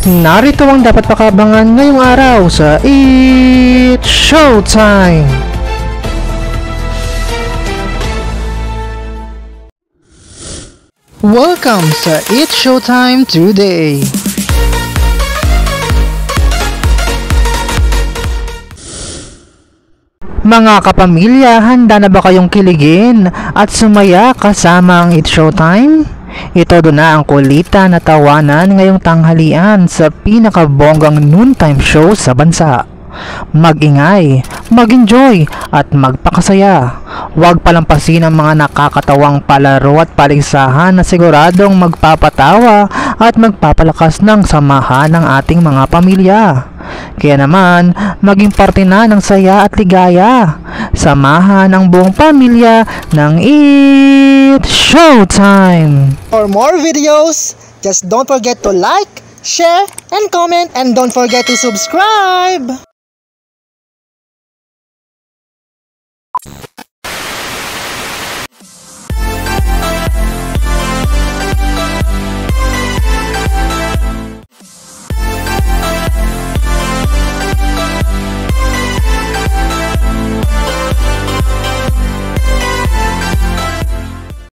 Narito ang dapat pakabangan ngayong araw sa It's Showtime! Welcome sa It's Showtime today! Mga kapamilya, handa na ba kayong kiligin at sumaya kasama ang It's Showtime? Ito doon na ang kulitan na tawanan ngayong tanghalian sa pinakabonggang noontime show sa bansa. Mag-ingay, mag-enjoy at magpakasaya. Huwag palampasin ang mga nakakatawang palaro at paligsahan na siguradong magpapatawa at magpapalakas ng samahan ng ating mga pamilya. Kaya naman, maging parte na ng saya at ligaya. Samahan ang buong pamilya ng It's Showtime! For more videos, just don't forget to like, share, and comment, and don't forget to subscribe!